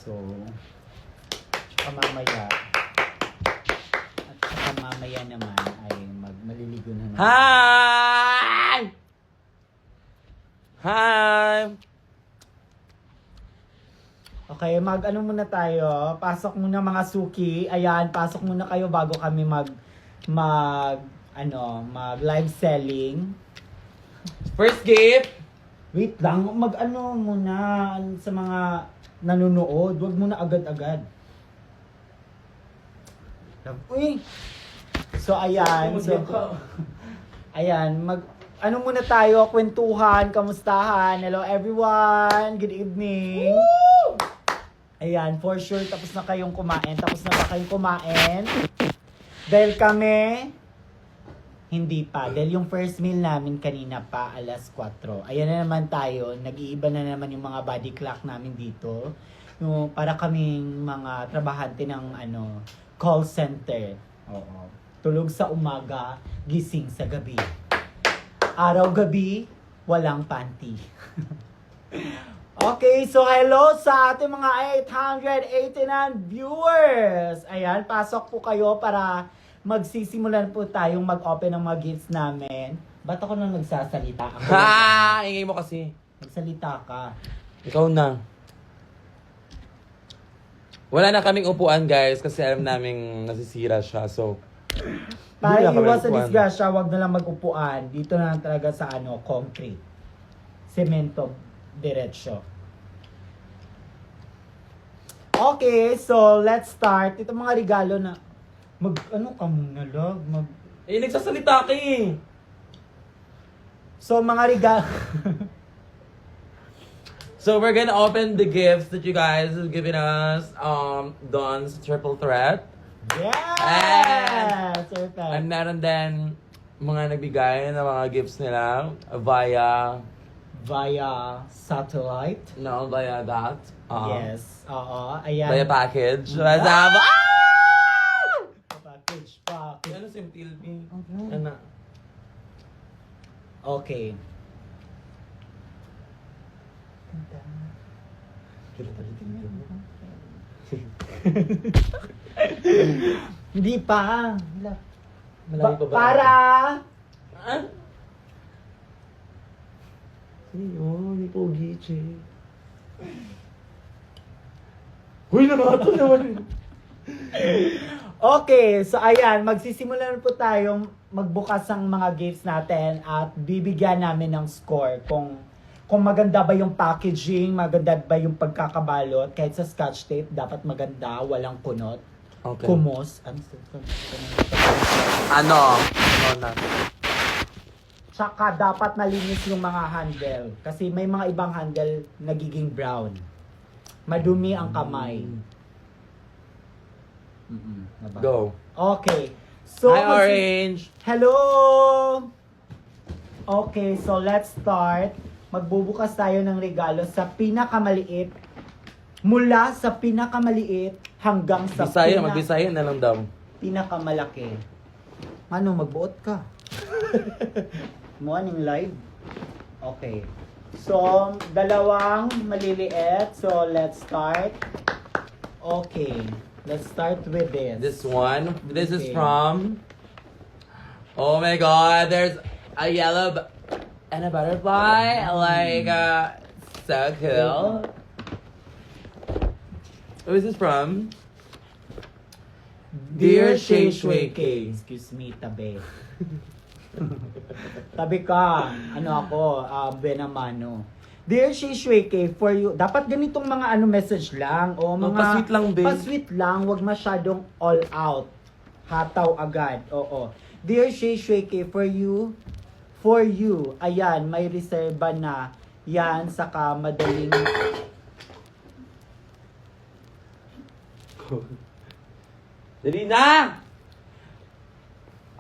So, saka mamaya, at saka mamaya naman ay maliligo na naman. Hi! Hi! Okay, ano muna tayo. Pasok muna mga suki. Ayan, pasok muna kayo bago kami mag live selling. First gift! Wait lang, muna sa mga nanonood. Huwag muna agad-agad. Uy! So, ayan. Ayan, muna tayo, kwentuhan, kamustahan. Hello everyone, good evening. Woo! Ayan, for sure, tapos na kayong kumain. Tapos na ba kayong kumain? Dahil kami, hindi pa. Dahil yung first meal namin kanina pa, alas 4. Ayan na naman tayo. Nag-iiba na naman yung mga body clock namin dito. Yung, para kaming mga trabahante ng call center. Oo. Tulog sa umaga, gising sa gabi. Araw-gabi, walang panty. Okay, so hello sa ating mga 889 viewers. Ayan, pasok po kayo para magsisimulan po tayong mag-open ng mga gifts namin. Ba't ako nang nagsasalita? Ako Ha! Ingay mo kasi. Nagsalita ka. Ikaw na. Wala na kaming upuan, guys, kasi alam naming nasisira siya, so... Para Hindi na kami iwas sa upuan. disgrasya, wag na lang mag-upuan. Dito na lang talaga sa concrete. Semento, diretsyo. Okay, so let's start. Ito mga regalo na... ka muna, love? nagsasalita ka eh. So, mga regalo... So, we're gonna open the gifts that you guys have given us. Dawn's Triple Threat. Yes! Perfect. And meron din mga nagbigay ng mga gifts nila via satellite. via that. Yes. Oo. Ayan. Via package. Ah! Ah! Package. Ano si Tilby? Okay. Ano? Okay. Hindi pa. Malayo pa ba? Para. Ah? Sino? Ni Pogi, che. Huy, nakato naman. Okay, so ayan, magsisimulan po tayong magbukas ng mga gifts natin at bibigyan namin ng score kung maganda ba yung packaging, maganda ba yung pagkakabalot, kahit sa scotch tape, dapat maganda, walang kunot, Okay. kumos, Ano na? tsaka dapat malinis yung mga handle. Kasi may mga ibang handle nagiging brown. Madumi ang kamay. Naba? Go. Okay. So, Hi, Orange. Hello! Okay, so let's start. Magbubukas tayo ng regalo sa pinakamaliit. Mula sa pinakamaliit hanggang sa Bisaya, mag-Bisaya na lang daw. pinakamalaki. Ano, magbuot ka? Morning live? Okay. So, dalawang maliliit. So, let's start. Okay. Let's start with this. This one. This is Okay. from... Oh my god, there's a yellow and a butterfly. Like, so cool. Who is this from? Dear Shay Shui K. Excuse me, tabi. Tabi ka. Ano ako? Benamano. Dear Shay Shui K, for you. Dapat ganitong mga message lang. O mga... pa-sweet lang, babe. Pa-sweet lang. Huwag masyadong all out. Hataw agad. Oo. Dear Shay Shui K, for you. Ayan, may reserba na. Yan, saka madaling... Dali na!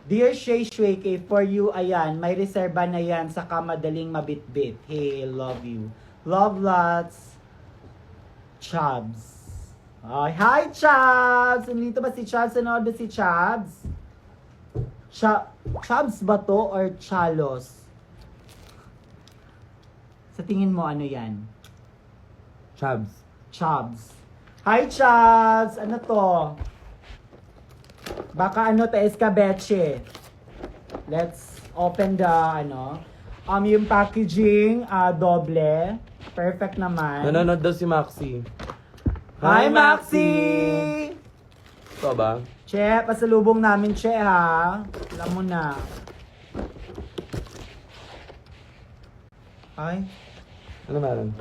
Dear Shay Shui K, for you, ayan, may reserba na yan, saka madaling mabitbit. Hey, love you. Love lots. Chubs. Ay, hi, Chubs! Nandito ba si Chubs? Ano ba si Chubs? Chubs ba to or Chalos? Sa tingin mo, ano yan? Chubs. Chubs. Hi, Chubbs! Ano to? Baka ano to, escabeche. Let's open the, yung packaging, doble. Perfect naman. Nanonood daw si Maxi. Hi, Maxi! Ito ba? Che, pasalubong namin, Che, ha? Alam mo na. Ay, Ano meron?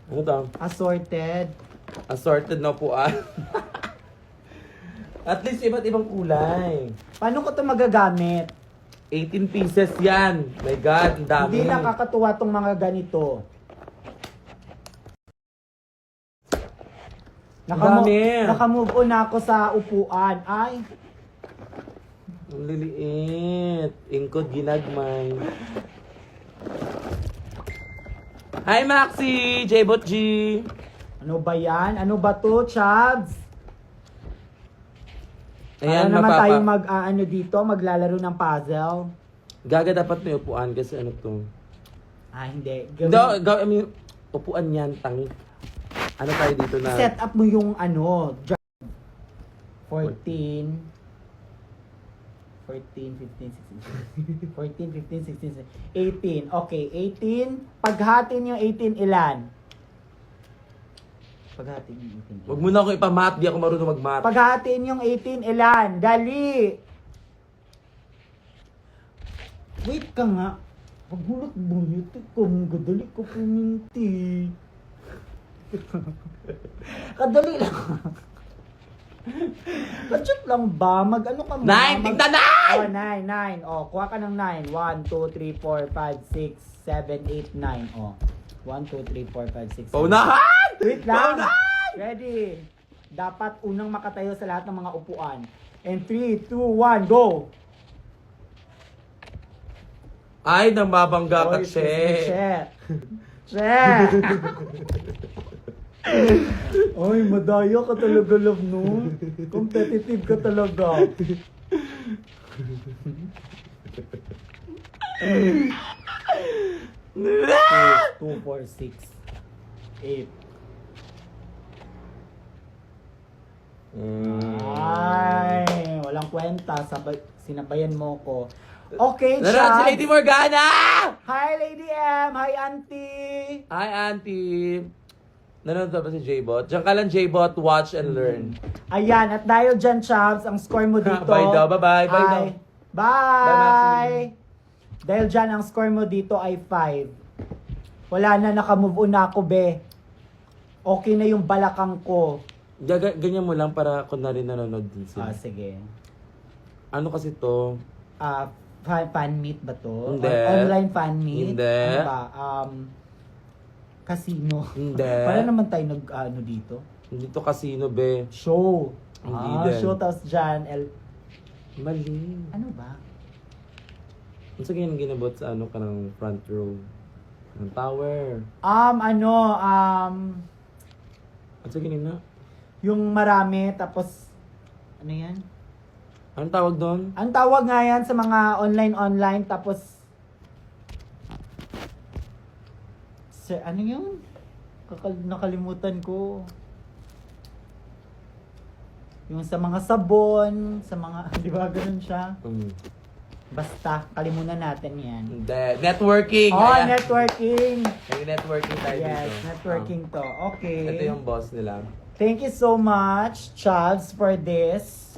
Ano to? assorted. Assorted na upuan. At least iba't ibang kulay. Paano ko to magagamit? 18 pieces yan. My God, ang dami. Hindi nakakatuwa tong mga ganito. Dami. Nakamove on ako sa upuan. Ay, Ang liliit. Ingkod ginagmay. Hi, Maxi! J-Bot G! ano ba yan? Ano ba to, Chubbs? Ayan, Para naman mapapa... tayong dito, maglalaro ng puzzle. Gaga dapat may upuan kasi ano to. Ah, hindi. I mean, upuan yan, tangi. Ano tayo dito na... Set up mo yung 14, 15, 16, 18. Okay, 18. Paghatin yung 18 ilan? Paghatin yung 18 ilan? Wag mo na ako ipamat, di ako marunong magmat. Paghatin yung 18 ilan? Dali! Wait ka nga. Pagbulot-bulot ko, gadali ko puminti. Kadali lang. Budget lang ba? Mag-ano ka muna? 9! Tignan na! Oh, 9. Oh, kuha ka ng 9. 1, 2, 3, 4, 5, 6, 7, 8, 9. Oh. 1, 2, 3, 4, 5, 6, 7. Paunahan! Wait lang. Paunahan! Ready. Dapat unang makatayo sa lahat ng mga upuan. And 3, 2, 1, go! Ay, nang mabangga ka, Oy, Che. Che! Ay, madaya ka talaga, love, no? Competitive ka talaga. 2, 4, 6, 8. Ay, walang kwenta. Sinabayan mo ko. Okay, Nanonood si Chubbs. Lady Morgana! Hi, Lady M. Hi, Auntie. Hi, Auntie! Nanonood ba si J-Bot? Diyan ka lang, J-Bot. Watch and learn. Ayan, at dahil dyan, Chubbs, ang score mo dito. Bye daw. Bye-bye. Bye daw. ay- Bye! Dahil dyan, ang score mo dito ay 5. Wala na, nakamove on na ako, be. Okay na yung balakang ko. Ganyan mo lang para kunwari nanonood din sila. Sige. Ano kasi to? Fan meet ba to? Hindi. Online fan meet? Hindi. Ano ba? Casino. Hindi. Para naman tayo dito. Hindi to casino, be. Show. Hindi din. Show, tapos dyan, Mali. ano ba? Ano sa ganyan ginabot sa ano ka ng front row? Ng tower? Ano sa ganyan na? Yung marami, tapos, ano yan? Anong tawag doon? Ang tawag nga yan sa mga online, tapos, ano yun? Nakalimutan ko. Yung sa mga sabon, sa mga, di ba ganun siya? Basta, kalimutan natin yan. Hindi. Networking! Oh, Ayan. networking! Nag-networking tayo Yes, dito. networking to. Okay. Ito yung boss nila. Thank you so much, Chubbs, for this.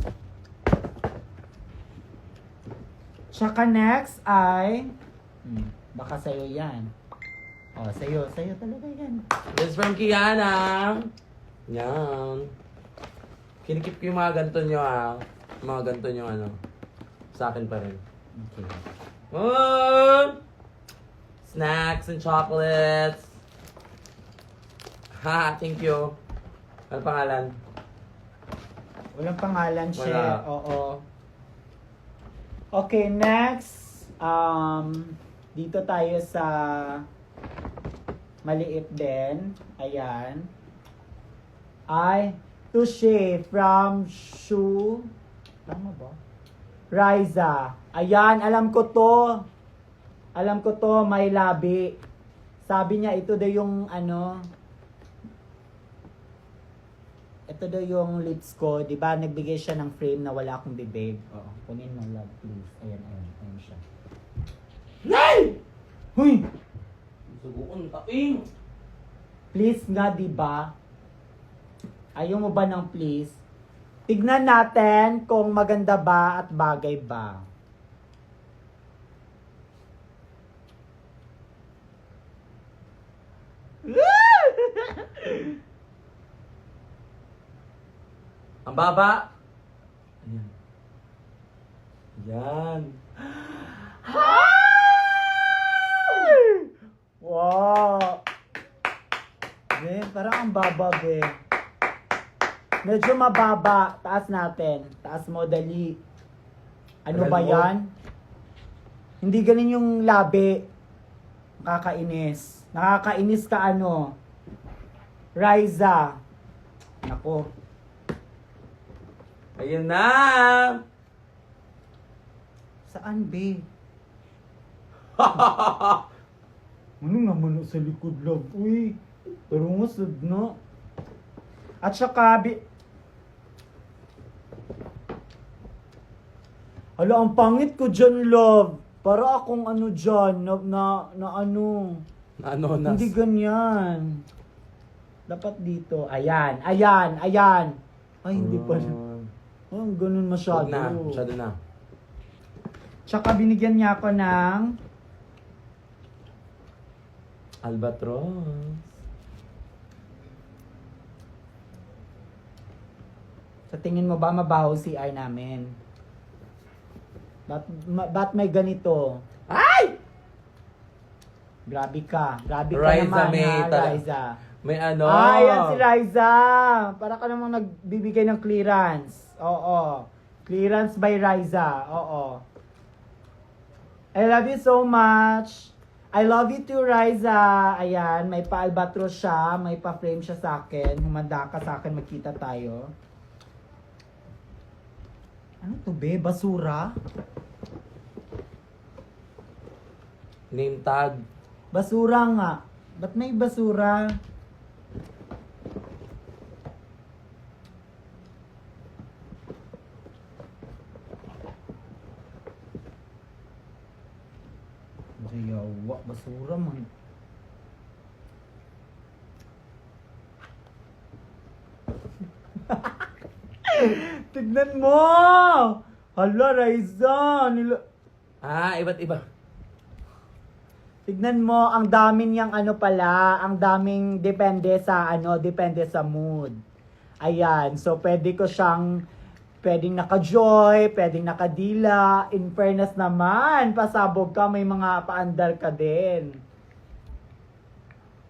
Tsaka next ay... baka sa'yo yan. Oh, sa'yo talaga yan. This from Kiana. Yan. Kinikip ko yung mga ganito nyo Mga ganito nyo sa akin pa rin. Okay. Snacks and chocolates. Ha, thank you. Ano pangalan? Walang pangalan siya. Wala. Oo. Okay, next. Dito tayo sa maliit din. Ayan. Ay, Touche from Shu. Tama ba? Riza. Ayan, alam ko to. Alam ko to, may labi. Sabi niya, ito daw yung ito daw yung lips ko, di ba? Nagbigay siya ng frame na wala akong bibig. Oo, kunin mo, love, please. Ayan, ayan siya. Nay! Huy! Subukan taing. Please nga, di ba? Ayaw mo ba ng please? Tignan natin kung maganda ba at bagay ba. Ang baba. Ayan. Yan. Wow! Be, parang ang baba, be. Medyo mababa. Taas natin. Taas mo, dali. Ano Tagal ba mo. yan? Hindi ganun yung labi. Nakakainis. Nakakainis ka ano. Riza. Nako. Ayun na. Saan, be? Ano naman sa likod, love? Uy, pero masad na. At saka, hala, ang pangit ko dyan, love. Para akong ano dyan, na ano. Anonas. Hindi ganyan. Dapat dito. Ayan, ayan, ayan. Ay, hindi pala. Oh, ganun masyado. Huwag na. Masyado na. Tsaka binigyan niya ako ng Albatros. sa tingin mo ba mabaho si CR namin? Ba't may ganito? Ay! Grabe ka. Grabe ka Riza, naman may ha, tala- Riza. May ano. Yan si Riza. Para ka namang nagbibigay ng clearance. Oo. Clearance by Riza. Oo. I love you so much. I love you too, Riza. Ayan, may pa-albatros siya. May pa-frame siya sa akin. Humanda ka sa akin, magkita tayo. Ano to, be? Basura? Name tag. Basura nga. Ba't may basura? Yawa, basura man. Tignan mo! Hala, Riza! Iba't iba. Tignan mo, ang daming yang ano pala, ang daming depende sa depende sa mood. Ayan, so pwedeng naka-joy, pwedeng nakadila. In fairness naman, pasabog ka, may mga paandar ka din.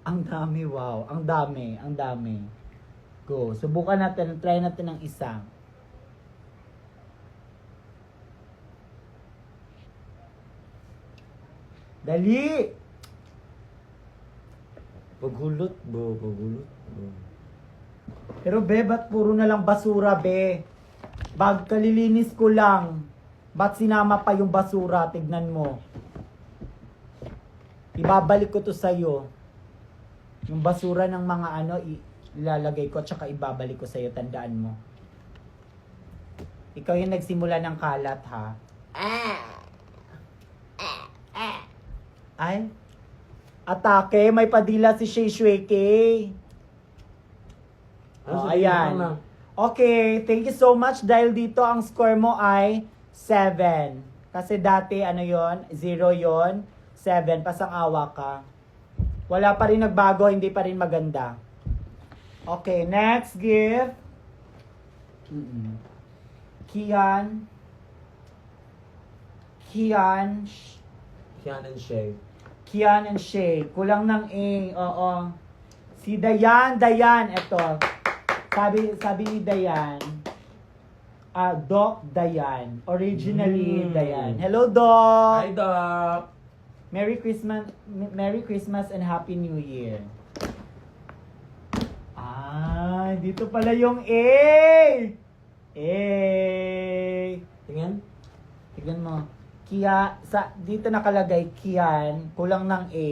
Ang dami, wow. Ang dami. Go, subukan natin, try natin ng isa. Dali! Paghulot, bo. Paghulot, bo. Pero be, ba't puro na lang basura, be? Bag kalilinis ko lang. Ba't sinama pa yung basura? Tignan mo. Ibabalik ko to sa'yo. Yung basura ng mga ilalagay ko tsaka ibabalik ko sa'yo. Tandaan mo. Ikaw yung nagsimula ng kalat, ha? Ay? Atake, may padila si Shay Shweke. Oh, ayan. Okay, thank you so much dahil dito ang score mo ay 7. Kasi dati 0 yon, 7, pasang-awa ka. Wala pa rin nagbago, hindi pa rin maganda. Okay, next gift. Kian and Shay. Kian and Shay. Kulang ng A. Oo. Si Dayan. Ito. Sabi ni Dayan. Doc Dayan. Originally, Dayan. Hello, Doc. Hi, Doc. Merry Christmas and Happy New Year. Dito pala yung A. Tingnan. Tignan mo. Dito nakalagay Kian, kulang ng A,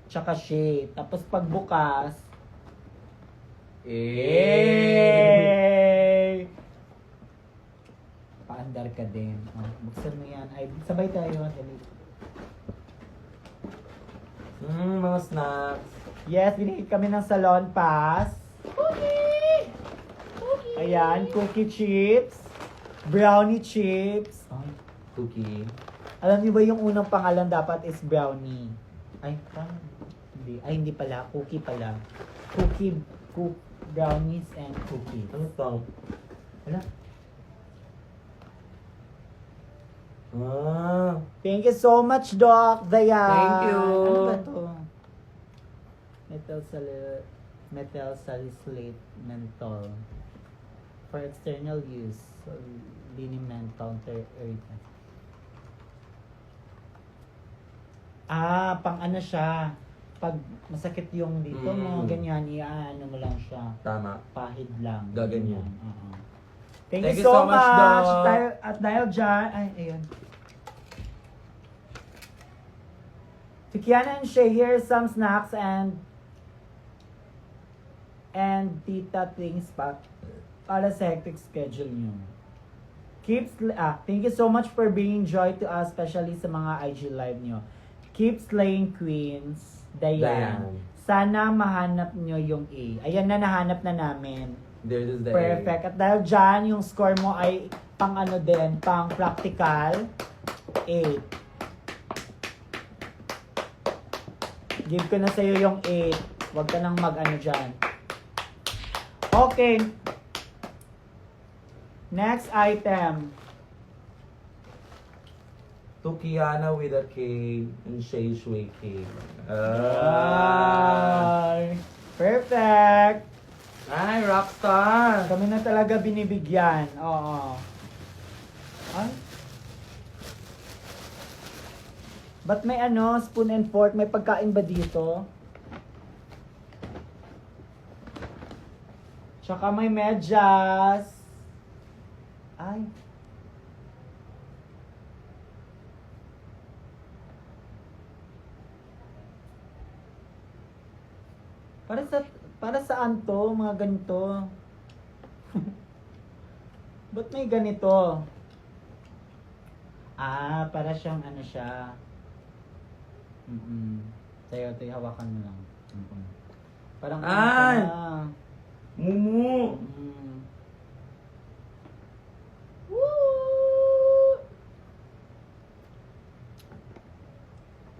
tsaka Shay. Tapos pagbukas, Yay! Paandar ka din. Oh, buksan mo yan. Ay, sabay tayo. Dali. Mga snacks. Yes, binigay kami ng salon pass. Cookie! Ayan, cookie chips. Brownie chips. Ay, Cookie. alam niyo ba yung unang pangalan dapat is brownie? Ay, hindi. Ay, hindi pala. Cookie pala. Brownies and cookies. Ano to? Wala. Ah. Thank you so much, Doc Dayan. Thank you. Ano ba to? Methyl salicylate menthol. For external use. So, liniment counter irritant. Pang ano siya. Pag masakit yung dito mo, ganyan, iaano mo lang siya. Tama. Pahid lang. Gaganyan. Oo. Thank you so much, Doc. At dahil dyan, ay, ayun. To Kiana and Shay, here's some snacks and tita things pa para sa hectic schedule nyo. Thank you so much for bringing joy to us, especially sa mga IG live nyo. Keep slaying queens, Dayan. Sana mahanap nyo yung A. Ayan na, nahanap na namin. There's the Perfect. At dahil dyan, yung score mo ay pang ano din, pang practical, 8. Give ko na sa'yo yung 8. Huwag ka nang mag-ano dyan. Okay. Next item. To Kiana with a K and Shay Shui K. Ay, perfect. Ay, rockstar! Kami na talaga binibigyan. Oo. Ay. Ba't may ano, spoon and fork? May pagkain ba dito? Tsaka may medyas. Ay. Para saan to, mga ganito? Ba't may ganito? Para siyang ano siya. Tayo, hawakan mo lang. Parang Ay! ano Mumu! Woo!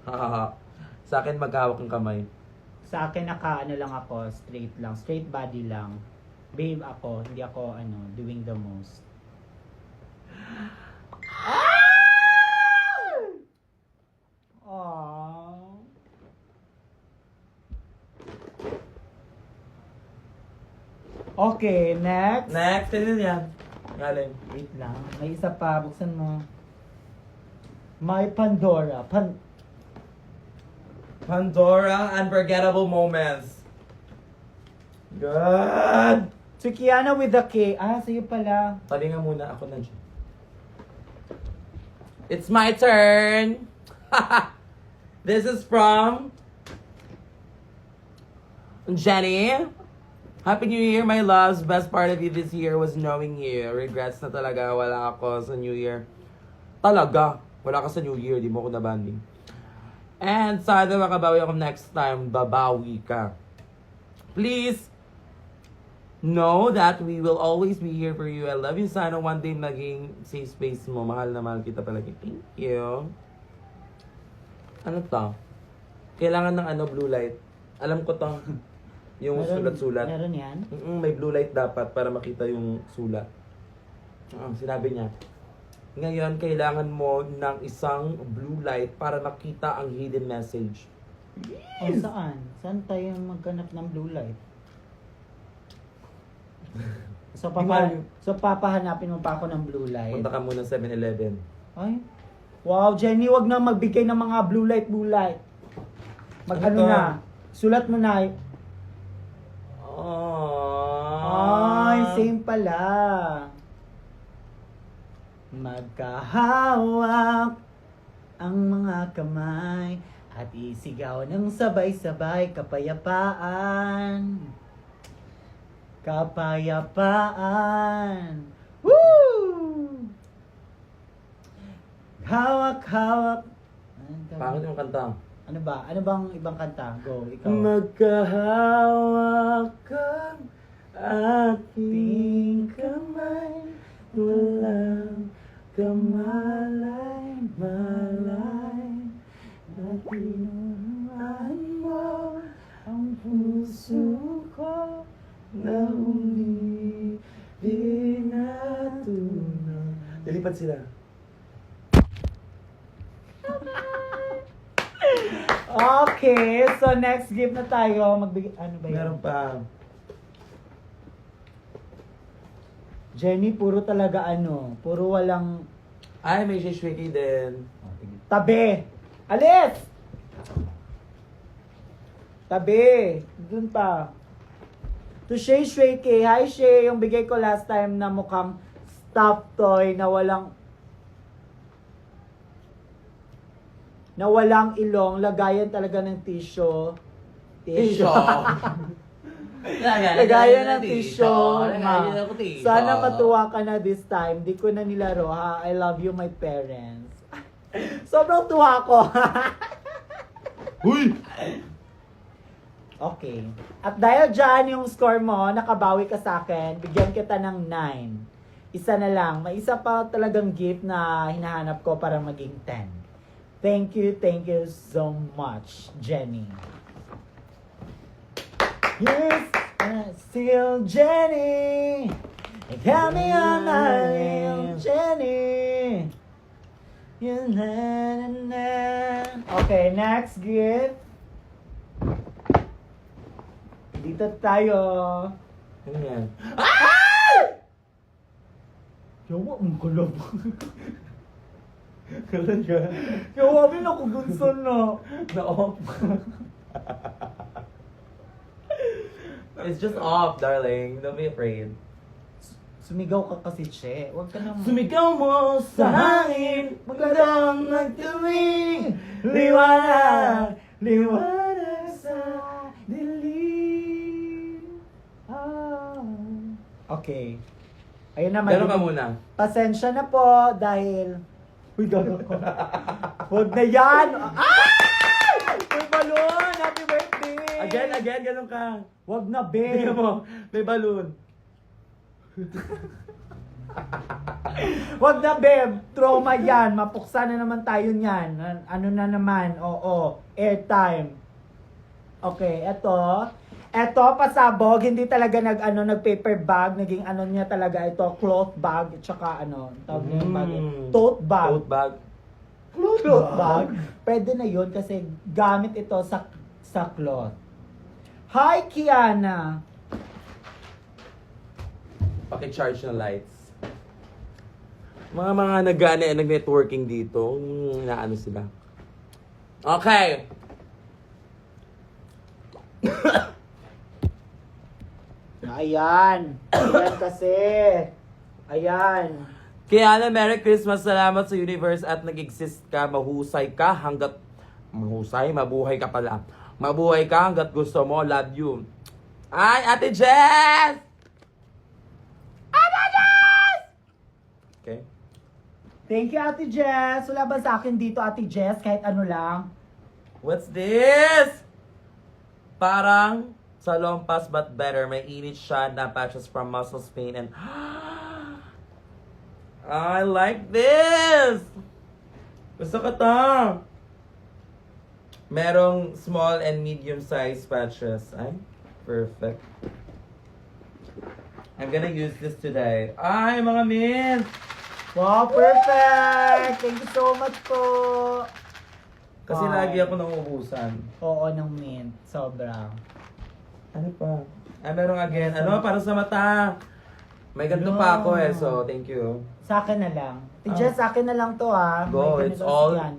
Hahaha. Sa akin maghawak ng kamay. Sa akin ano lang ako, straight lang. Straight body lang. Babe ako, hindi ako doing the most. Aww. Okay, next. Next, ano yan? Galing. Wait lang. May isa pa. Buksan mo. My Pandora. Pandora Unforgettable Moments. God! To Kiana with the K. Sa'yo pala. Tabi nga muna ako na dyan. It's my turn! This is from Jenny. Happy New Year, my loves. Best part of you this year was knowing you. Regrets na talaga. Wala ako sa New Year. Talaga. Wala ka sa New Year. Di mo ako nabanding. And sana makabawi ako next time. Babawi ka. Please know that we will always be here for you. I love you. Sana one day maging safe space mo. Mahal na mahal kita palagi. Thank you. Ano to? Kailangan ng blue light. Alam ko to. Yung sulat-sulat. Meron yan? May blue light dapat para makita yung sulat. Sinabi niya. Ngayon, kailangan mo ng isang blue light para makita ang hidden message. Saan? Saan tayo maghanap ng blue light? So papahanapin mo pa ako ng blue light? Punta ka muna sa 7-Eleven. Ay. Wow, Jenny, wag na magbigay ng mga blue light. Ano to? Na. Sulat mo na. Ay, same pala. Magkahawak ang mga kamay at isigaw ng sabay-sabay kapayapaan. Kapayapaan. Woo! Hawak-hawak. Pangit yung kanta. Ano ba? Ano bang ibang kanta? Go, ikaw. Magkahawak kang aking kamay, walang kamalay-malay, na tinuruan mo ang puso ko na umibig na tunay. Lilipad sila. Okay, so next gift na tayo. Magbigay, ano ba yun? Meron pa. Jenny, puro talaga ano, puro walang Ay, may shishwiki din. tabi. Alis! Tabi. Dun pa. To Shay Shweke. Hi Shay, yung bigay ko last time na mukhang stuffed toy na walang ilong, lagayan talaga ng tissue. Lagayan ng tissue. Ma. Sana matuwa ka na this time. Di ko na nilaro ha. I love you my parents. Sobrang tuwa ko. Uy! Okay. At dahil dyan yung score mo, nakabawi ka sa akin, bigyan kita ng 9. Isa na lang. May isa pa talagang gift na hinahanap ko para maging 10. Thank you so much, Jenny. Yes, still Jenny. Got me on my name, Jenny. Okay, next gift. Dito tayo. Ano yan? Yawa, ang kulab. Kalan ka? Yawa, bin ako gunson na. Na-off. It's just off, darling. Don't be afraid. Sumigaw ka kasi, Che. Huwag ka naman. Sumigaw mo sa hangin, magandang nagtuwing, liwanag, liwanag sa dilim. Okay. Ayun na, Gano'n ka muna? Pasensya na po dahil... Uy, gano'n ko. Huwag na yan! Ay! May balon! Happy birthday! Again, gano'n ka. Huwag na, Tingnan babe! mo, may balloon. Huwag na, babe! Trauma yan! Mapuksa na naman tayo niyan. Ano na naman? Oo. Airtime. Okay, eto. Eto, pasabog. Hindi talaga nag-paper bag. Naging niya talaga ito. Cloth bag. Tsaka tawag niya yung bag. Tote bag. Tote bag. Cloth bag. Pwede na yun kasi gamit ito sa cloth. Hi, Kiana! Paki-charge ng lights. Mga nag-networking dito. Naano sila. Okay. Ayan. Ayan kasi. Ayan. Kaya na Merry Christmas, salamat sa universe at nag-exist ka, mahusay ka hanggat mabuhay ka pala. Mabuhay ka hanggat gusto mo, love you. Ay, Ate Jess! Ate Jess! Okay. Thank you, Ate Jess. Wala ba sa akin dito, Ate Jess? Kahit ano lang. What's this? Parang Salonpas but better. May init siya na patches from muscle pain and I like this! Gusto ko to! Merong small and medium size patches. Ay, perfect. I'm gonna use this today. Ay, mga mint! Wow, perfect! Thank you so much po. Kasi Wow. lagi ako nangubusan. Oo, ng mint. Sobra. Ano pa? Ay, merong again. Ano, para sa mata. May ganito pa ako eh, so thank you. Sa akin na lang. Ate Jess, sa akin na lang to ha. Go, May it's ganito all- yan.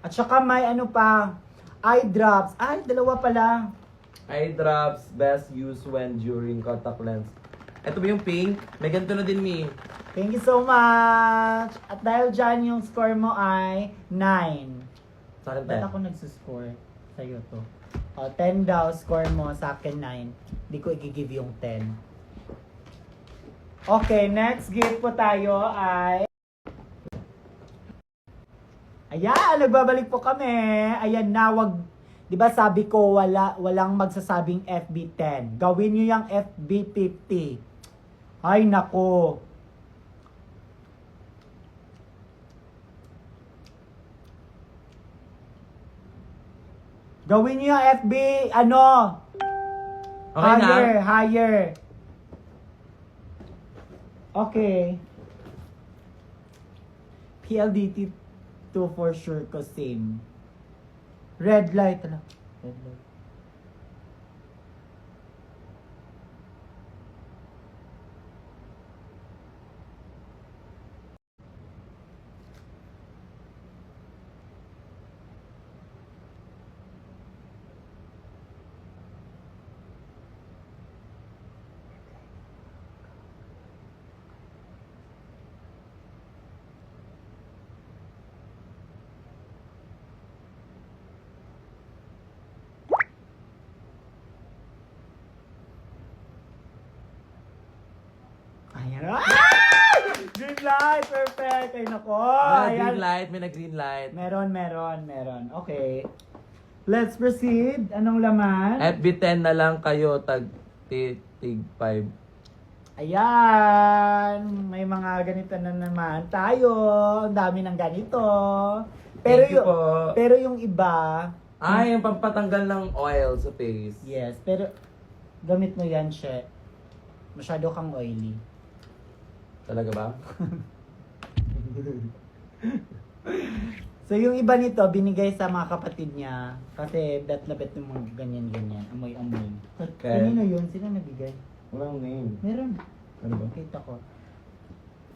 At saka may pa, eye drops. Ay, dalawa pala. Eye drops, best use when during contact lens. Ito ba yung pink? May ganito na din, Mi. Thank you so much. At dahil dyan yung score mo ay 9. Sa akin, Ba't 10. ako nagsuscore? Sa'yo to. O, 10 daw, score mo, sa akin 9. Hindi ko i-give yung 10. Okay, next gift po tayo ay... Ayan, nagbabalik po kami. Ayan na, wag... Di ba sabi ko, walang magsasabing FB10. Gawin nyo yung FB50. Ay, nako. Gawin nyo yung FB, ano? Okay na? Higher. Okay. PLDT 2 for sure ko same. Red light. Ano? Red light. Ayan. Ah! Green light! Perfect! Ay, nako. May Ayan. green light, may na-green light. Meron. Okay. Let's proceed. Anong laman? FB10 na lang kayo, tig 5. Ayan. May mga ganito na naman tayo. Ang dami ng ganito. Pero Thank you po. Pero yung iba, Ay, yung pampatanggal ng oil sa face. yes. Pero gamit mo yan, She. Masyado kang oily. Talaga ba? So yung iba nito, binigay sa mga kapatid niya. Kasi bet na bet ng mga ganyan-ganyan. Amoy-amoy. Okay. Kanino yun? Sino nabigay? Walang name. Meron. Ano ba? Kita ko.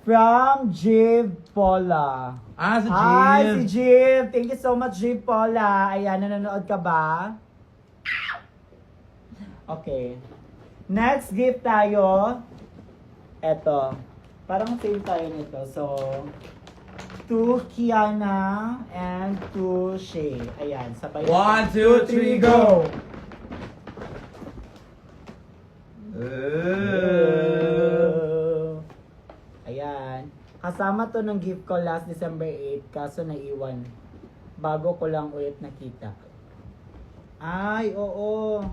From Jiv Paula. Ah, si Hi, Jill. si Jiv. Thank you so much, Jiv Paula. Ayan, nanonood ka ba? Okay. Next gift tayo. Eto. Parang same tayo nito. So, to Kiana and to Shay. Ayan, sabay. 1, 2, 3, go! Ayan. Kasama to ng gift ko last December 8, kaso naiwan. Bago ko lang ulit nakita. Ay, oo.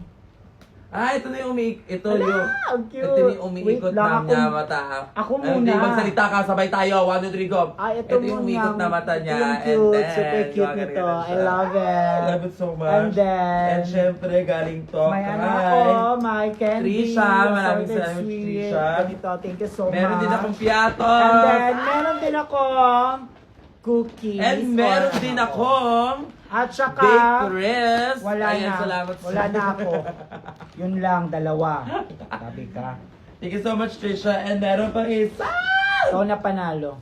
Ah, ito na yung ito Ala, yung ang cute. ito yung umiikot Wait lang, na ako- niya mata. ako Ay, Hindi muna. magsalita ka, sabay tayo. 1, 2, 3, go. Ay, ito Ito yung muna. umiikot na mata Ito niya. yung And cute, then, super cute gumagano nito. ganun I siya. love it. I love it so much. And then, And syempre, galing to may ano kay ako, my candy. Trisha. Maraming assorted salamat, sweet. Trisha. Ganito, thank you so much. Meron din akong piato. And then, meron din akong cookies. And meron or din ano. akong At saka, Bakeries. wala Ayan, na. salamat Wala na ako. Yun lang, dalawa. Sabi ka. Thank you so much, Trisha. And meron pang isa. Ikaw na panalo.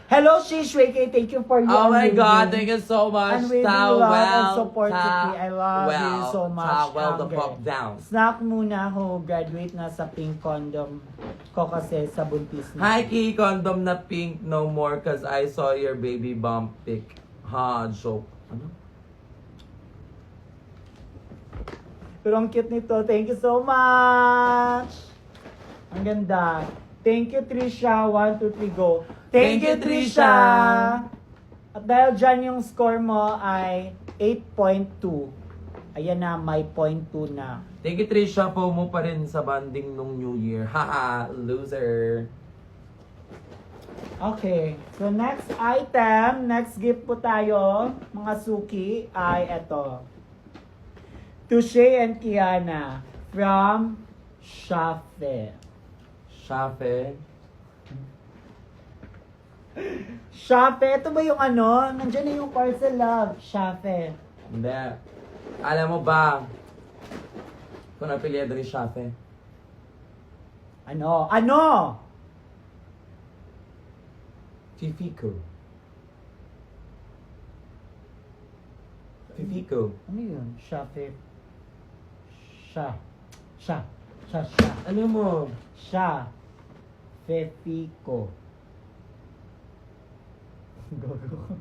Hello, Shishway. Thank you for your Oh my unwavering- God, thank you so much. unwavering love and support to me. I love you so much. Towel the Amber. fuck down. Snack muna ako. Graduate na sa pink condom ko kasi sa buntis na. Hi, Ki. Condom na pink. No more cause I saw your baby bump pic. Ha, joke. Ano? Pero ang cute nito. Thank you so much. Ang ganda. Thank you, Trisha. 1, 2, 3, go. Thank you, Trisha. At dahil dyan yung score mo ay 8.2. Ayan na, may 0.2 na. Thank you, Trisha. Po mo pa rin sa banding nung New Year. Haha, loser. Okay. So next item, next gift po tayo, mga suki, ay eto. To Shay and Kiana from Shafe. Shafe. Shafe, ito ba yung ano? Nandiyan na yung parcel, love. Shafe. Hindi. Alam mo ba kung apelyido ni Shafe? Ano? Ano? Fifico. Fifico. Ano yun? Shafe. Sha. Ano mo? Sha. Fefico. Gago.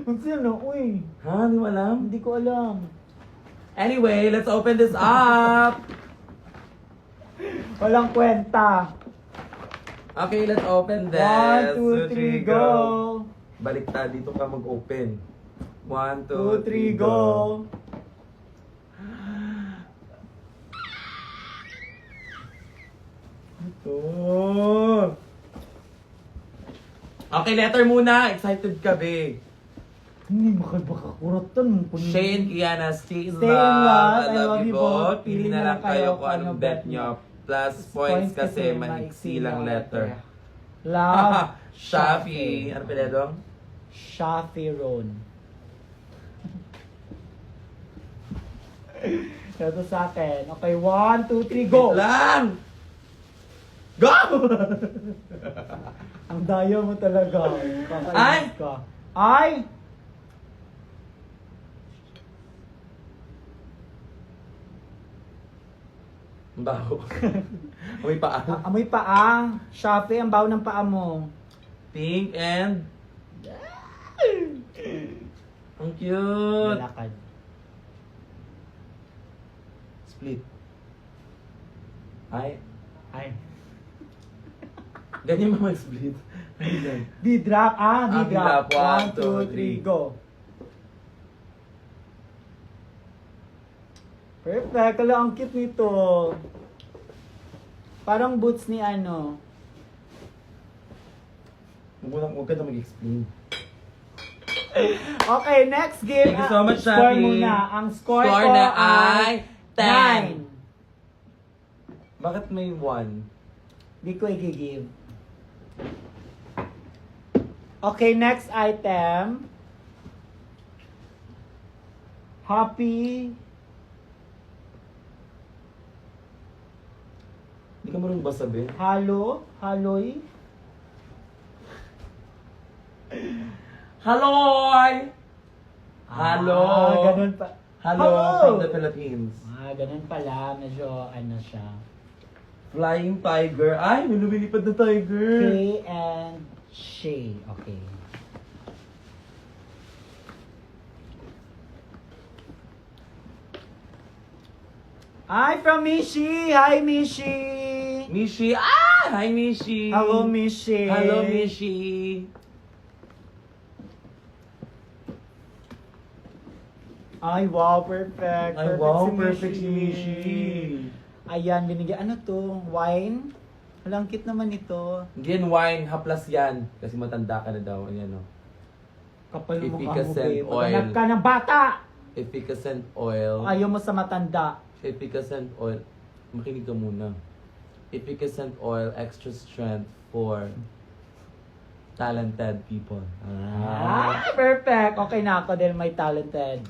Ang sino? Uy. Ha? Hindi mo alam? Hindi ko alam. Anyway, let's open this up. Walang kwenta. Okay, let's open this. 1, 2, 3, go! Baliktad, dito ka mag-open. 1, 2, 3, 2, 3, go! Ito. Okay, letter muna. Excited ka, be. Hindi makabakakuratan. Shane, Kiana, stay in Stay in love. I love you both. Pili na lang kayo kung anong bet nyo. Plus points kasi maiksi lang letter. Love. Shafi. Ano pinedong? Shafi Ron. Ito sa akin. Okay, 1, 2, 3, go! Lang! Go! Ang daya mo talaga. Ay! Kakainis ka. Ay! Ang baho. Amoy paa. Amoy paa. Shafi, ang baho ng paa mo. Pink and... Ang cute! Lalakad. Split. Ay. Ay. Ganyan mo mag-split. Ay, D-drop. Ah, D-drop. D-drop. 1, 2, 3, go. Perfect. Kala, ang cute nito. Parang boots ni ano. Huwag ka na mag-explain. Okay, next game. Thank you so much, Score Shafi. muna. Ang score ko na ay ay 10. Bakit may 1? Di ko i-give. Okay, next item. Happy. Hindi ka marunong ba sabihin? Halo. Haloy. Haloy! Hello! Ganun pa. Hello from the Philippines. Ganun pala. Medyo ano siya. Flying tiger. Ay, may lumilipad na tiger. Faye and Shay. Okay. Hi from Mishi! Hi, Mishi! Mishi. Ah! Hi, Mishi. Hello, Mishi! Hello, Mishi. Ay, wow, perfect. Ay, wow, perfect si Mishi. Ayan, binigyan. Ano to? Wine? Walang cute naman ito. Hindi yan wine, haplas yan. Kasi matanda ka na daw. Ayan o. Kapal mo mukha mo, Efficacent babe. oil. Maghanap ka ng bata! Efficacent oil. Ayaw mo sa matanda. Efficacent oil. Makinig ka muna. Efficacent oil, extra strength for talented people. Perfect. Okay na ako dahil may talented.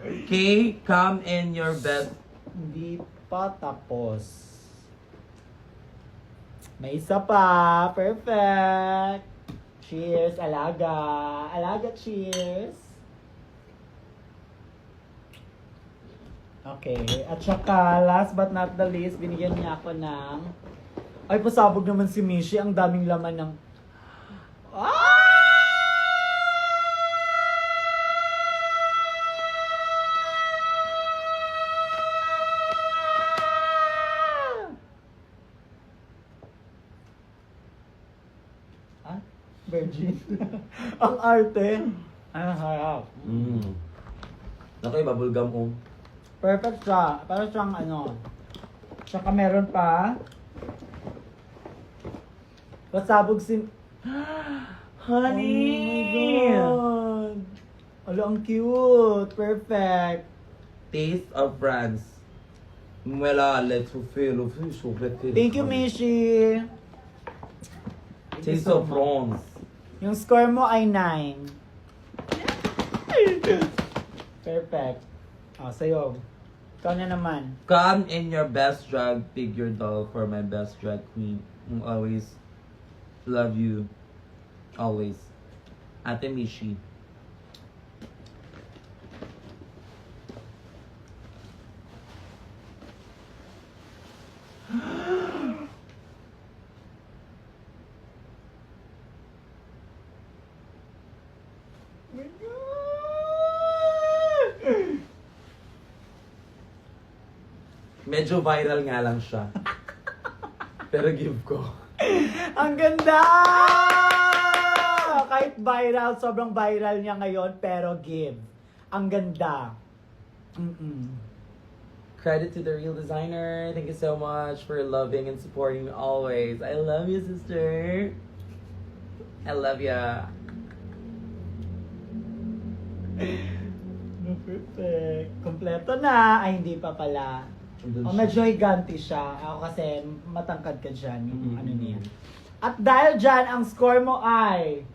Okay, come in your best. Hindi pa tapos. May isa pa. Perfect. Cheers, alaga. Alaga, cheers. Okay. At saka, last but not the least, binigyan niya ako ng... Ay, pasabog naman si Mishi. Ang daming laman ng... Ah! Virgin. Ang arte. Ang harap. Okay, bubblegum o. Perfect siya. Para siyang ano. Tsaka meron pa. Pasabog si... Honey! Oh my God. Ala, ang cute. Perfect. Taste of France. Voilà, let's fulfill of chocolate. Thank you, Mishi. Thank you Taste so of much. France. Yung score mo ay 9. Perfect. Sa'yo. Ikaw na naman. Come in your best drag figure doll for my best drag queen. Who always love you. Always. Ate Mishi. my God! Medyo viral nga lang siya. Pero give ko. Ang ganda! Kahit viral, sobrang viral niya ngayon, pero give. Ang ganda. Credit to the real designer. Thank you so much for loving and supporting me always. I love you, sister. I love ya. Perfect. Kompleto na. Ay, hindi pa pala. O, medyo higanti siya. Ako kasi matangkad ka dyan, yung ano niya. At dahil dyan, ang score mo ay...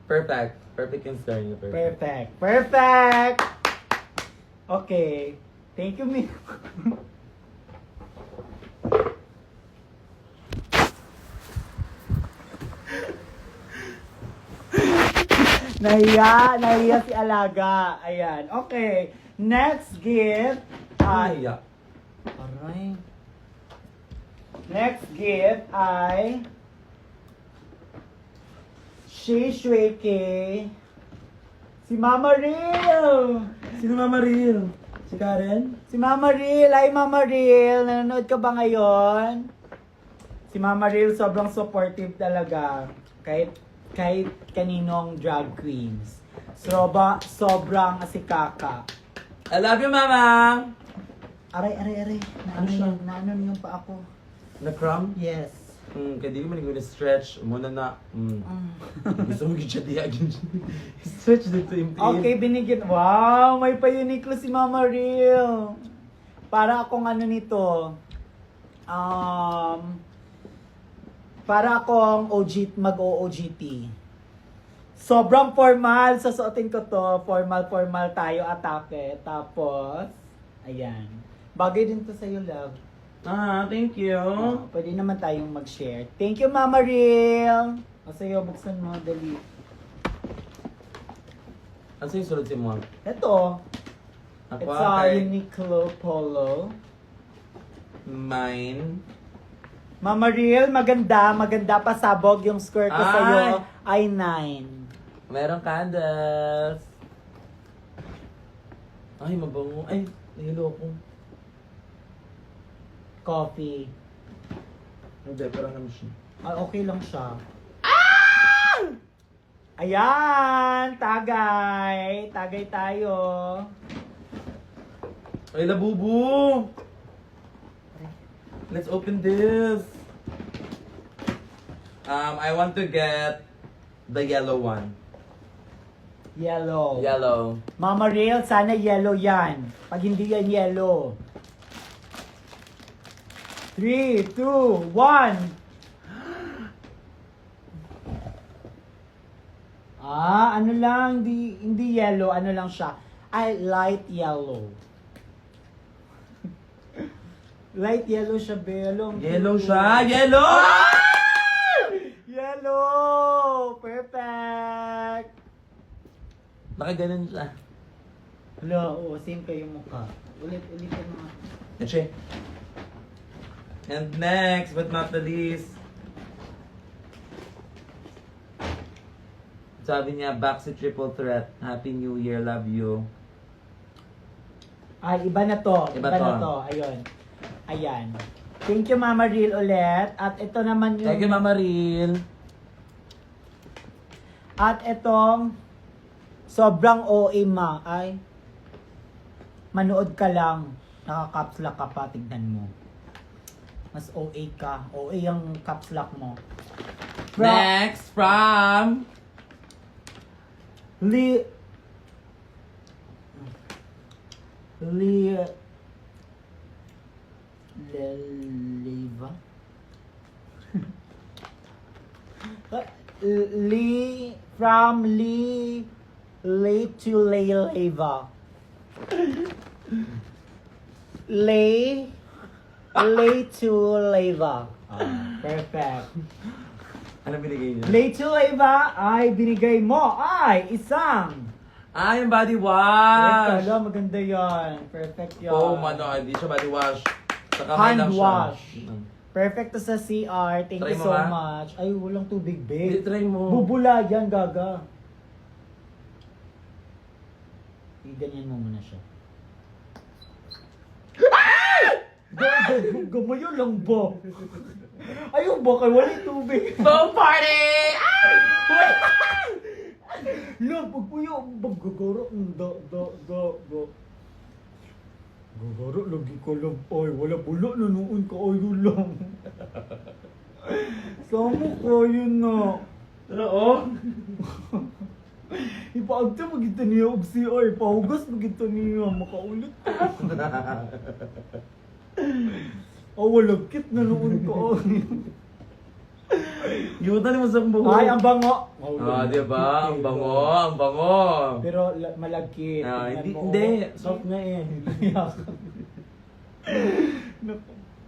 Perfect. Perfect in staring. Perfect. Perfect! Okay. Thank you, Mi. Nahiya si Alaga. Ayan. Okay. Next gift ay... Ay, Aray. Next gift ay... Shuike. Si Mama Real. Sino Mama Real? Si Karen? Si Mama Real. Ay, Mama Real. Nanonood ka ba ngayon? Si Mama Real sobrang supportive talaga. Kahit kaninong drag queens. Sobrang asikaka. I love you, Mama! Aray. Ano siya? Naano yung pa ako. Na-crumb? Yes. Kaya di mo nang stretch muna na. Gusto mo siya diagin. Stretch dito yung Okay, binigyan. Wow, may pa-Uniqlo si Mama Real. Para akong ano nito. Para akong mag-OOGT. Sobrang formal. Sasuotin ko to. Formal tayo, atake. Tapos, ayan. Bagay din to sa'yo, love. Thank you. Pwede naman tayong mag-share. Thank you, Mama Real. O sa'yo, buksan mo, dali. Ano yung sunod si mo? Ito. Ako It's a Uniqlo Polo. Mine. Mama Real, maganda pasabog yung skirt ko sa'yo. Ay 9. Meron candles. Ay, mabango. Ay, nahilo ko. Coffee. Hindi, pero naman siya. Ay, okay lang siya. Ayan! Tagay! Tagay tayo. Ay, labubu! Let's open this. I want to get the yellow one. Yellow. Yellow. Mama Real, sana yellow yan. Pag hindi yan yellow. 3, 2, 1. Ano lang, hindi yellow, ano lang siya. Ay, light yellow. Light yellow siya, belong. Yellow siya! Yellow! Yellow! Perfect! Nakaganon siya. Hala, same kayo mukha. Ulit mo. Eche. And next, but not the least, sabi niya, back si Triple Threat. Happy New Year, love you. Ay, iba na to. Iba Iba to. na to. Ayun. Ayan. Thank you, Mama Real, ulit. At ito naman yung... Thank you, Mama Real. At itong sobrang OA ma. Ay, manood ka lang. Naka-caps lock ka pa. Tignan mo. Mas OA ka. OA ang caps lock mo. Next, from... Leva. From Lay to Leva. Lay to Leva. Perfect. Ano binigay niya? Lay to Leva ay binigay mo ay isang Ah, yung body wash! Hala, maganda yan. Perfect yan. Oh, ano, hindi siya body wash. Sa kamay Hand lang siya. wash. Perfect to sa CR. Thank Try you mo so ba? much. Ay, walang tubig, Hindi, babe. try mo. Bubula yan, gaga. Ganyan mo muna siya. Gamayo lang ba? Ayun ba kayo? Walang tubig. Foam party! Lang, pagpuyo, gagara, gagara, lagi ka lang, ay, wala pula, nanuun ka, ayo lang. Sama kayo na. Pero oh, Ipaagta magita niya og CR, pahugas magita niya, makaulit ka. Wala kit, nanuun ka, ay. yutan mo sa buhok. Ay, ang bango. Ah, di ba? Ang bango, ang bango. Pero malagkit. Ah, Tingnan hindi, mo, hindi. oh. Soft na eh.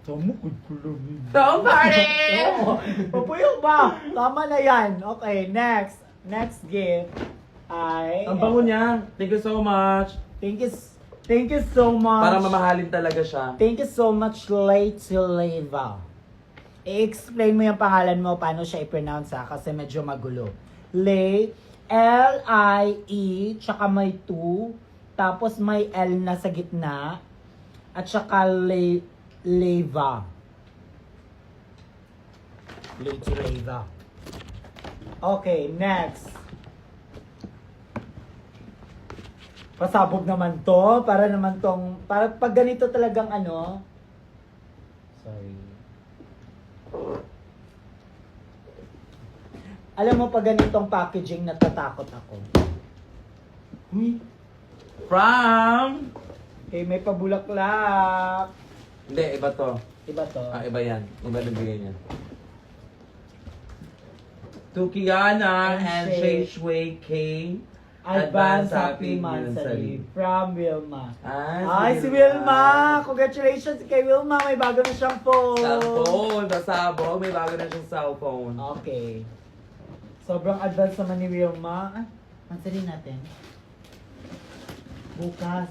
Tama ko lang yun. Foam party! Oo. Papuyo ba? Tama na yan. Okay, next. Next gift ay... Ang bango niya. Thank you so much. Thank you so much. Para mamahalin talaga siya. Thank you so much, Leva. I-explain mo yung pangalan mo, paano siya i-pronounce ha, kasi medyo magulo. L-I-E, tsaka may 2, tapos may L na sa gitna, at tsaka Leva. Leva. Okay, next. Pasabog naman to, para naman tong, para pag ganito talagang ano, sorry. Alam mo, pag ganitong packaging, natatakot ako. From... Okay, may pabulaklak. Hindi, iba to. Iba to. Ah, iba yan. Iba nabigay niya. To Kiana and Shay Shui K. Advance Happy Mansari from Wilma. Ah, Ay, si Wilma! Congratulations kay Wilma! May bago na siyang phone. Cellphone, pasabog. May bago na siyang cellphone. Okay. Sobrang advance naman ni Wilma. Ah, Mansari natin. Bukas.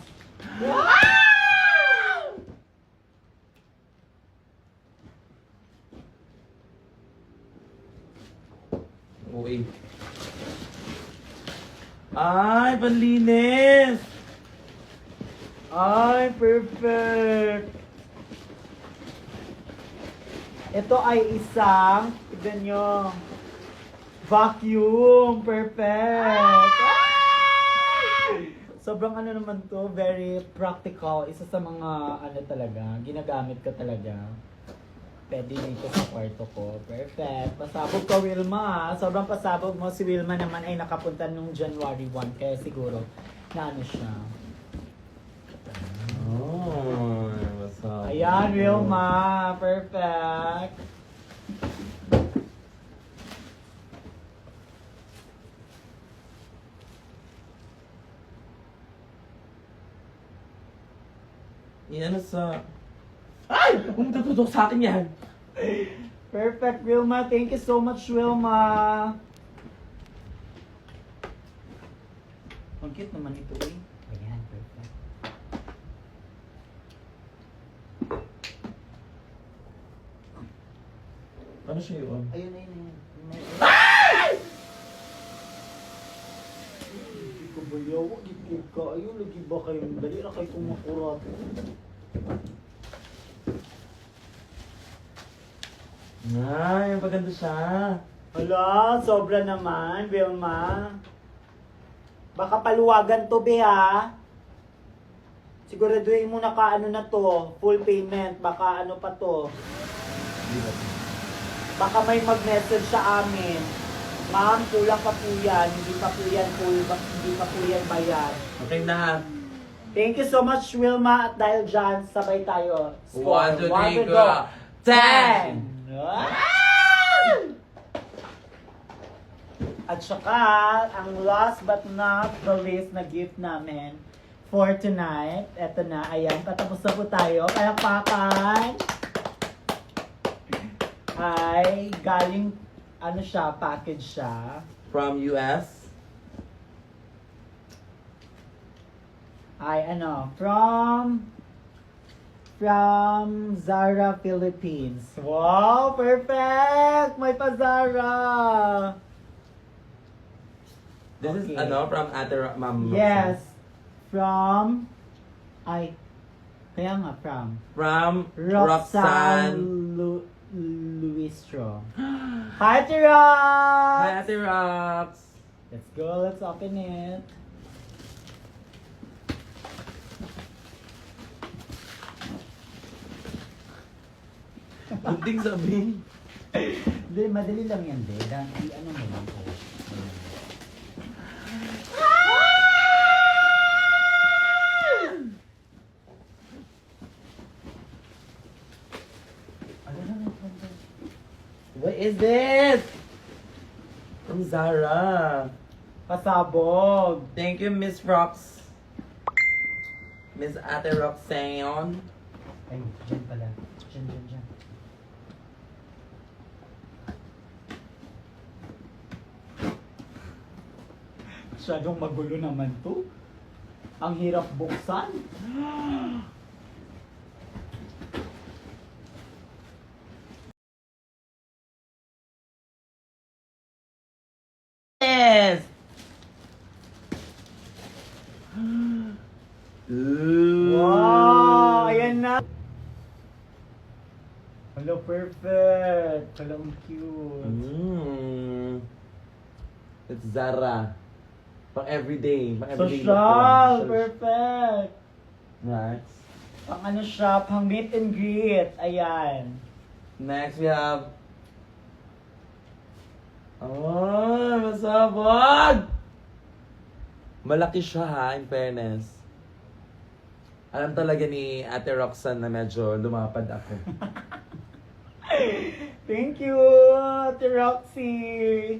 Uy. Ay, panlinis! Ay, perfect! Ito ay isang, tignan nyo, vacuum! Perfect! Ay! Sobrang ano naman to, very practical. Isa sa mga ano talaga, ginagamit ko talaga. Pwede dito sa kwarto ko. Perfect. Pasabog ka, Wilma. Sobrang pasabog mo. Si Wilma naman ay nakapunta nung January 1. Kaya siguro, na ano siya. Oh, masarap. Ayan, Wilma. Perfect. Yan sa... Ay! Umututok sa akin yan. Perfect, Wilma. Thank you so much, Wilma. Ang cute naman ito eh. Ayan, perfect. Ano siya yun? Ayun, ayun, ayun. Hindi ko ba yawa? Hindi ko ka. Ayun, lagi ba kayong dali na kayo kumakurat? Ay, paganda siya. Hala, sobra naman, Wilma. Baka paluwagan to, be, ha? Siguraduhin mo na ka ano na to, full payment. Baka ano pa to. Baka may mag-message sa amin. Ma'am, kulang pa po yan. Hindi pa po yan full, hindi pa po yan bayad. Okay na. Thank you so much, Wilma. At dahil dyan, sabay tayo. One, two, One, three, two, go. 10! At saka, ang last but not the least na gift namin for tonight, eto na, ayan, patapos na po tayo. Palakpakan! Ay, galing, ano siya, package siya. From US. Ay, ano, from Zara Philippines. Wow, perfect! May pa Zara! This is Okay. ano, from Ate Ma'am Roxanne. Yes. From, ay, kaya nga from. From Roxanne Roxanne. Luistro. Hi, Rox! Hi, Ate Rox. Let's go, let's open it. Kunting sabihin. Hindi, madali lang yan, de. Ano mo lang po. What is this? From Zara. Pasabog. Thank you, Miss Rox. Miss Ate Roxanne. Ay, dyan pala. Dyan. Masyadong magulo naman to. Ang hirap buksan. Yes. Ooh. Wow! Ayan na! Hello, perfect! Hello, cute! It's Zara. Pang everyday. Pang everyday. Social! Perfect! Next. Pang ano siya, pang meet and greet. Ayan. Next we have... Oh, masabog! Malaki siya ha, in fairness. Alam talaga ni Ate Roxanne na medyo lumapad ako. Thank you, Ate Roxy!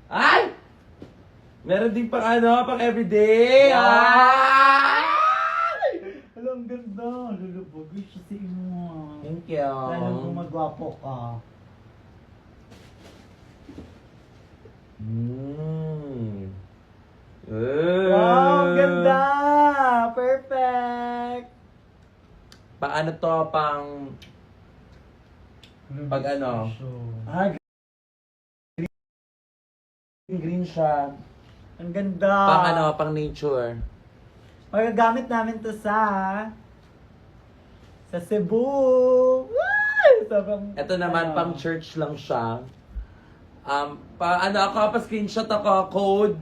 Ay! Meron din pang ano, pang everyday! Ay! Hello, ang ganda! Lulubog siya sa imo. Thank you. Lalo kung magwapo ka. Wow, ganda! Perfect! Paano to, pag ano? Ah, green siya. Ang ganda! Pang nature. Magagamit namin to sa Cebu! Woo! Sobrang, Ito naman, ano, pang church lang siya. Pa-screenshot ako, code.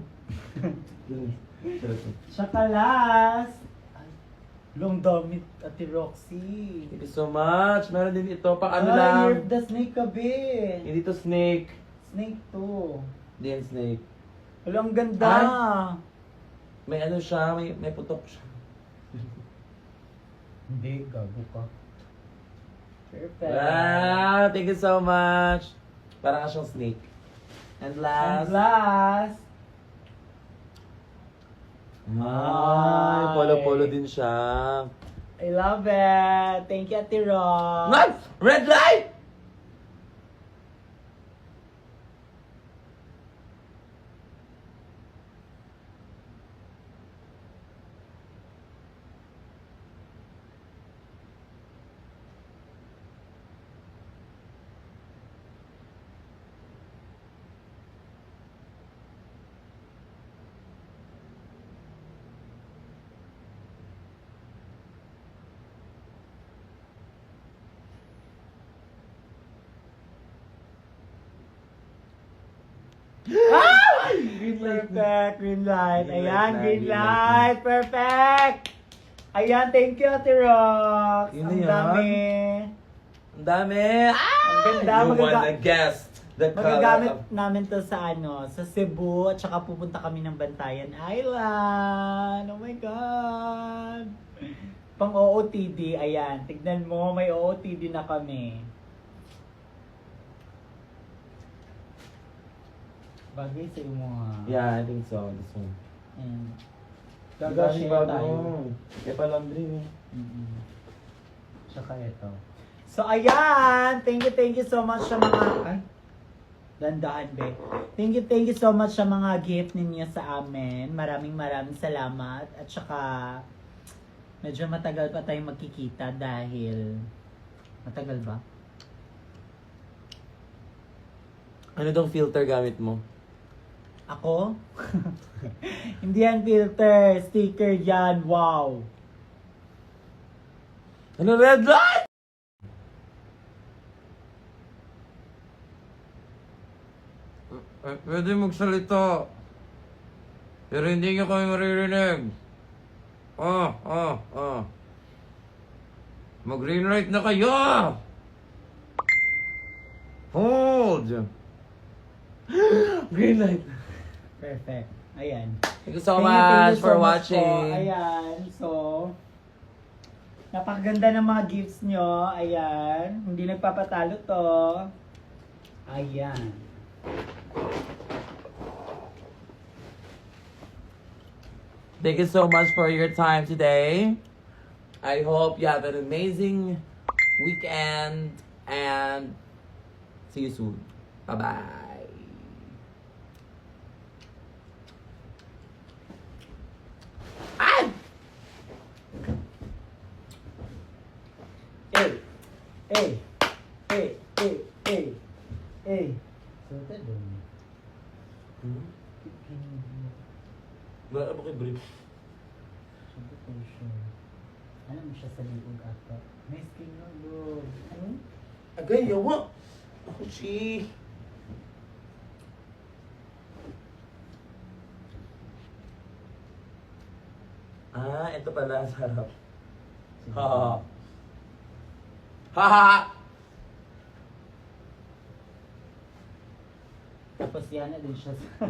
Sakalas! Long damit, Ate Roxy. Thank you so much. Meron din ito, pang ano Ay, lang. Year of the Snake kabe. Hindi to snake. Snake to. Hindi yan snake. Wala, ang ganda. May ano siya, may putok siya. Hindi, gago ka. Perfect. Wow, thank you so much. Parang nga siyang snake. And And last. last, Ay, polo-polo din siya. I love it. Thank you, Ate Rox. Nice! Red light! Green light. Perfect, green light. Green Ayan, light na, green green light. Perfect. Ayan, thank you, Ate Rox. Yun na Ang yan. dami. Ang dami! Ang ganda. You wanna guess the Magagamit color of... namin to sa sa Cebu, at saka pupunta kami ng Bantayan Island. Oh my God! Pang OOTD, ayan. Tignan mo, may OOTD na kami. Bagay sa imo ha. Yeah, I think so. This one. Ayan. Gagashi Gagashi tayo. Kaya pa laundry eh. Mm-mm. Tsaka ito. So, ayan! Thank you so much sa mga... Ay! Dandahan, be. Thank you so much sa mga gift ninyo sa amin. Maraming salamat. At saka, medyo matagal pa tayong magkikita dahil... Matagal ba? Ano dong filter gamit mo? Ako? Hindi yan filter. Sticker yan. Wow. Ano red light? Pwede magsalita. Pero hindi niyo kami maririnig. Mag-green light na kayo! Hold! Green light. Perfect. Ayan. Thank you so Thank much you for so much watching. po. Ayan. So, napakaganda ng mga gifts nyo. Ayan. Hindi nagpapatalo to. Ayan. Thank you so much for your time today. I hope you have an amazing weekend and see you soon. Bye-bye. Ah! Hey. So, that don't... Wala ba kayo brief? Ano mo siya sa liog ata? May skin no, Lord. Ano? Agay, yawa! Ako, si... ito pala ang sarap. Ha. Ha. Tapos yan na din siya sa...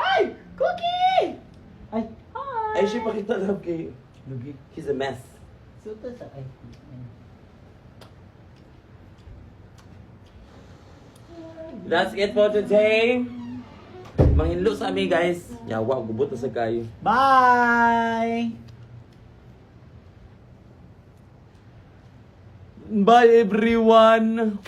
Ay! Cookie! Ay! Ay, siya pakita lang kay... Lugi. He's a mess. So, ito sa... Ay. That's it for today. Manghinlo sa amin, guys. Yawa, gubot na sa kayo. Bye! Bye, everyone!